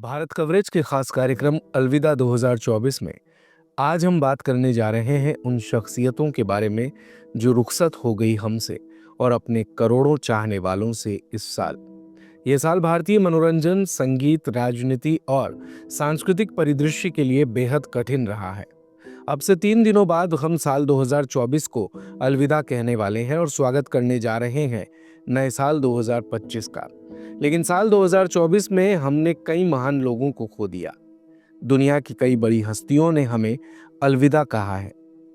Bharat coverage के खास कार्यक्रम अलविदा 2024 में आज हम बात करने जा रहे हैं उन शख्सियतों के बारे में जो रुखसत हो गई हमसे और अपने करोड़ों चाहने वालों से इस साल। यह साल भारतीय मनोरंजन, संगीत, राजनीति और सांस्कृतिक परिदृश्य के लिए बेहद कठिन रहा है। अब से 3 दिनों बाद हम साल 2024 को अलविदा कहने वाले हैं और स्वागत करने जा रहे हैं नए साल 2025 का। लेकिन साल 2024 में हमने कई महान लोगों को खो दिया। दुनिया की कई बड़ी हस्तियों ने हमें अलविदा कहा है।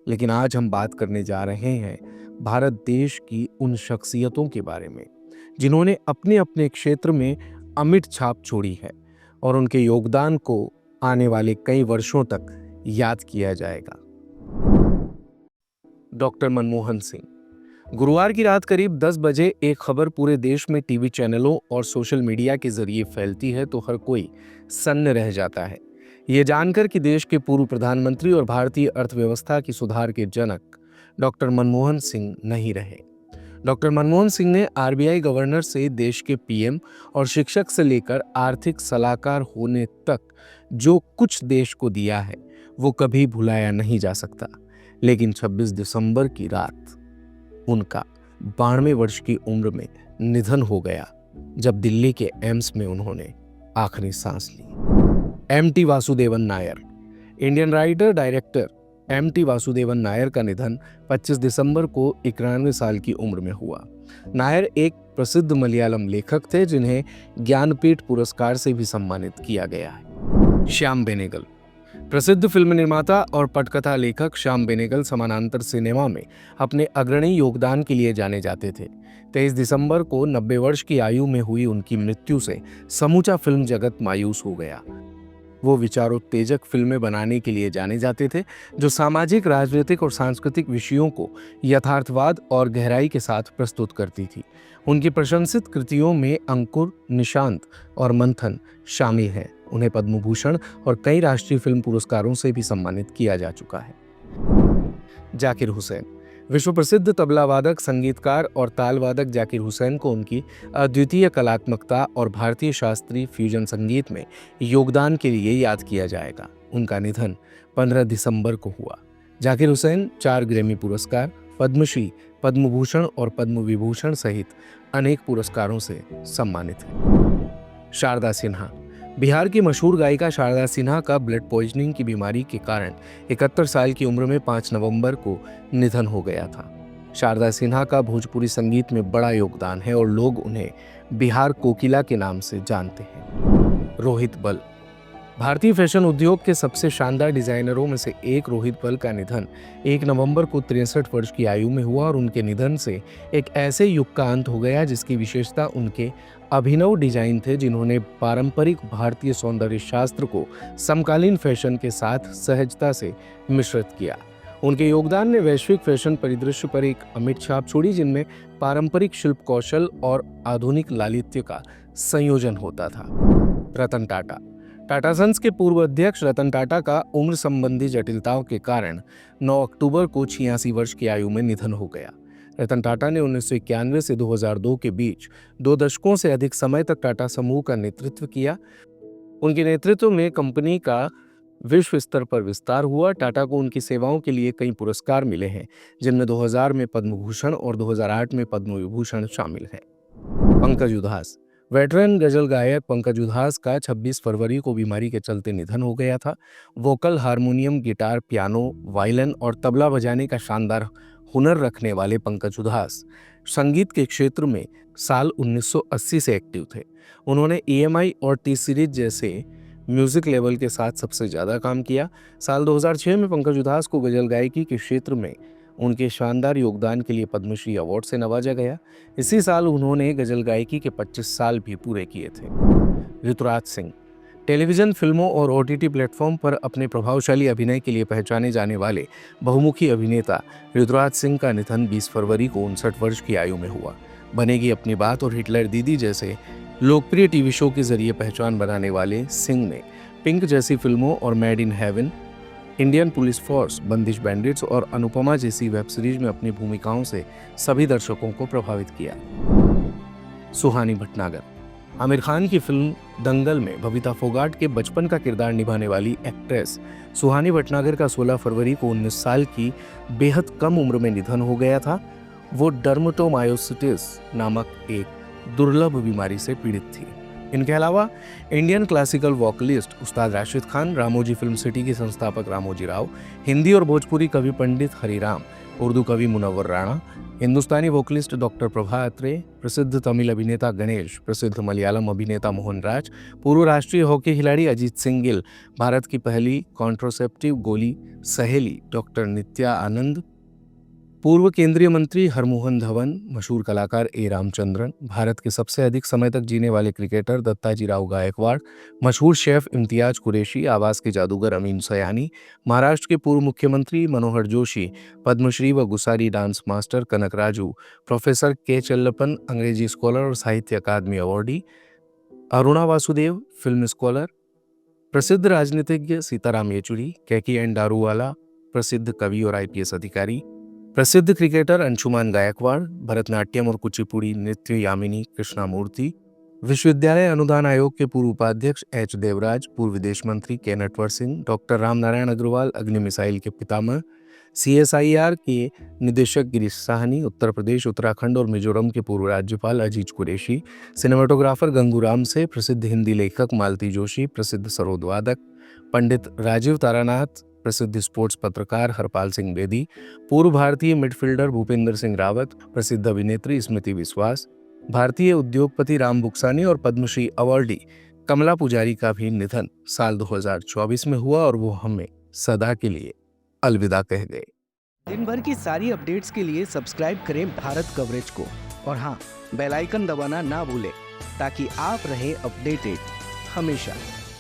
लेकिन आज हम बात करने जा रहे हैं भारत देश की उन शख्सियतों के बारे में जिन्होंने अपने अपने क्षेत्र में अमिट छाप छोड़ी है और उनके योगदान को आने वाले कई वर्षों तक याद किया जाएगा। डॉक्टर मनमोहन सिंह। गुरुवार की रात करीब 10 बजे एक खबर पूरे देश में टीवी चैनलों और सोशल मीडिया के जरिए फैलती है तो हर कोई सन्न रह जाता है, ये जानकर कि देश के पूर्व प्रधानमंत्री और भारतीय अर्थव्यवस्था की सुधार के जनक डॉक्टर मनमोहन सिंह नहीं रहे। डॉक्टर मनमोहन सिंह ने आरबीआई गवर्नर से देश के पीएम और शिक्षक से लेकर आर्थिक सलाहकार होने तक जो कुछ देश को दिया है वो कभी भुलाया नहीं जा सकता। लेकिन 26 दिसंबर की रात उनका 92 वर्ष की उम्र में निधन हो गया, जब दिल्ली के एम्स में उन्होंने आखिरी सांस ली। M T. Vasudevan Nair. Indian writer director M T. Vasudevan Nair का निधन 25 दिसंबर को 91 साल की उम्र में हुआ। नायर एक प्रसिद्ध मलयालम लेखक थे जिन्हें ज्ञानपीठ पुरस्कार से भी सम्मानित किया गया है। श्याम बेनेगल। प्रसिद्ध फिल्म निर्माता और पटकथा लेखक श्याम बेनेगल समानांतर सिनेमा में अपने अग्रणी योगदान के लिए जाने जाते थे। 23 दिसंबर को 90 वर्ष की आयु में हुई उनकी मृत्यु से समूचा फिल्म जगत मायूस हो गया। वो विचारोत्तेजक फिल्में बनाने के लिए जाने जाते थे जो सामाजिक, राजनीतिक और सांस्कृतिक विषयों को यथार्थवाद और गहराई के साथ प्रस्तुत करती थी। उनकी प्रशंसित कृतियों में अंकुर, निशांत और मंथन शामिल हैं। उन्हें पद्म भूषण और कई राष्ट्रीय फिल्म पुरस्कारों से भी सम्मानित किया जा चुका है। जाकिर हुसैन। विश्व प्रसिद्ध तबला वादक, संगीतकार और ताल वादक जाकिर हुसैन को उनकी अद्वितीय कलात्मकता और भारतीय शास्त्रीय फ्यूजन संगीत में योगदान के लिए याद किया जाएगा। उनका निधन 15 दिसंबर को हुआ। जाकिर हुसैन 4 ग्रैमी पुरस्कार, पद्मश्री, पद्म भूषण और पद्म विभूषण सहित अनेक पुरस्कारों से सम्मानित हैं। शारदा सिन्हा। बिहार की मशहूर गायिका शारदा सिन्हा का ब्लड पॉइजनिंग की बीमारी के कारण 71 साल की उम्र में 5 नवंबर को निधन हो गया था। शारदा सिन्हा का भोजपुरी संगीत में बड़ा योगदान है और लोग उन्हें बिहार कोकिला के नाम से जानते हैं। रोहित बल। भारतीय फैशन उद्योग के सबसे शानदार डिजाइनरों में से एक रोहित बल का निधन 1 नवंबर को 63 वर्ष की आयु में हुआ और उनके निधन से एक ऐसे युग का अंत हो गया जिसकी विशेषता उनके अभिनव डिजाइन थे, जिन्होंने पारंपरिक भारतीय सौंदर्य शास्त्र को समकालीन फैशन के साथ सहजता से मिश्रित किया। उनके योगदान ने वैश्विक फैशन परिदृश्य पर एक अमिट छाप छोड़ी, जिनमें पारंपरिक शिल्प कौशल और आधुनिक लालित्य का संयोजन होता था। रतन टाटा। टाटा सन्स के पूर्व अध्यक्ष रतन टाटा का उम्र संबंधी जटिलताओं के कारण 9 अक्टूबर को 86 वर्ष की आयु में निधन हो गया। रतन टाटा ने 1991 से 2002 के बीच 2 दशकों से अधिक समय तक टाटा समूह का नेतृत्व किया। उनके नेतृत्व में कंपनी का विश्व स्तर पर विस्तार हुआ। टाटा को उनकी सेवाओं के लिए कई पुरस्कार मिले हैं, जिनमें 2000 में पद्म भूषण और 2008 में पद्म विभूषण शामिल है। पंकज उधास। वेटरन गजल गायक पंकज उधास का 26 फरवरी को बीमारी के चलते निधन हो गया था। Vocal, harmonium, guitar, piano, violin और तबला बजाने का शानदार हुनर रखने वाले पंकज उधास संगीत के क्षेत्र में साल 1980 से एक्टिव थे। उन्होंने EMI और टी सीरीज जैसे म्यूजिक लेवल के साथ सबसे ज़्यादा काम किया। साल 2006 में पंकज उधास को गजल गायकी के क्षेत्र में उनके शानदार योगदान के लिए पद्मश्री अवार्ड से नवाजा गया। इसी साल उन्होंने गजल गायकी के 25 साल भी पूरे किए थे। ऋतुराज सिंह। टेलीविज़न, फिल्मों और OTT प्लेटफॉर्म पर अपने प्रभावशाली अभिनय के लिए पहचाने जाने वाले बहुमुखी अभिनेता ऋतुराज सिंह का निधन 20 फरवरी को 59 वर्ष की आयु में हुआ। बनेगी अपनी बात और हिटलर दीदी जैसे लोकप्रिय टीवी शो के जरिए पहचान बनाने वाले सिंह ने पिंक जैसी फिल्मों और made in heaven, Indian police force, बंदिश बैंडिट्स और अनुपमा जैसी वेब सीरीज में अपनी भूमिकाओं से सभी दर्शकों को प्रभावित किया। सुहानी भटनागर। आमिर खान की फिल्म दंगल में बबीता फोगाट के बचपन का किरदार निभाने वाली एक्ट्रेस सुहानी भटनागर का 16 फरवरी को 19 साल की बेहद कम उम्र में निधन हो गया था। वो डर्मेटोमायोसिटिस नामक एक दुर्लभ बीमारी से पीड़ित थी। इनके अलावा इंडियन क्लासिकल वोकलिस्ट उस्ताद राशिद खान, रामोजी फिल्म सिटी के संस्थापक रामोजी राव, हिंदी और भोजपुरी कवि पंडित हरिराम, उर्दू कवि मुनव्वर राणा, हिंदुस्तानी वोकलिस्ट डॉक्टर प्रभा अत्रे, प्रसिद्ध तमिल अभिनेता गणेश, प्रसिद्ध मलयालम अभिनेता मोहन राज, पूर्व राष्ट्रीय हॉकी खिलाड़ी अजीत सिंह गिल, भारत की पहली कॉन्ट्रोसेप्टिव गोली सहेली डॉक्टर नित्या आनंद, पूर्व केंद्रीय मंत्री हरमोहन धवन, मशहूर कलाकार ए रामचंद्रन, भारत के सबसे अधिक समय तक जीने वाले क्रिकेटर दत्ताजी राव गायकवाड़, मशहूर शेफ इम्तियाज कुरैशी, आवाज के जादूगर अमीन सयानी, महाराष्ट्र के पूर्व मुख्यमंत्री मनोहर जोशी, पद्मश्री व गुसारी dance master Kanak Raju, professor K Challappan, अंग्रेजी स्कॉलर और Sahitya Akademi awardee, Aruna Vasudev, film scholar, प्रसिद्ध राजनीतिज्ञ सीताराम येचुरी, कैकी एंड दारूवाला, प्रसिद्ध कवि और IPS अधिकारी, प्रसिद्ध क्रिकेटर अंशुमान गायकवाड़, भरतनाट्यम और कुचिपुड़ी नृत्य यामिनी कृष्णामूर्ति, विश्वविद्यालय अनुदान आयोग के पूर्व उपाध्यक्ष H देवराज, पूर्व विदेश मंत्री के नटवर सिंह, डॉक्टर रामनारायण अग्रवाल, अग्नि मिसाइल के पितामह, CSIR के निदेशक गिरीश साहनी, उत्तर प्रदेश, उत्तराखंड और मिजोरम के पूर्व राज्यपाल अजीज कुरैशी, सिनेमाटोग्राफर गंगूराम से, प्रसिद्ध हिंदी लेखक मालती जोशी, प्रसिद्ध सरोद वादक पंडित राजीव तारानाथ, प्रसिद्ध स्पोर्ट्स पत्रकार हरपाल सिंह बेदी, पूर्व भारतीय मिडफील्डर भूपेंद्र सिंह रावत, प्रसिद्ध अभिनेत्री स्मृति विश्वास, भारतीय उद्योगपति राम बुक्सानी और पद्मश्री अवार्डी कमला पुजारी का भी निधन साल 2024 में हुआ और वो हमें सदा के लिए अलविदा कह गए। दिन भर की सारी अपडेट्स के लिए सब्सक्राइब करें भारत कवरेज को और हाँ, बेल आइकन दबाना ना भूलें ताकि आप रहे अपडेटेड हमेशा।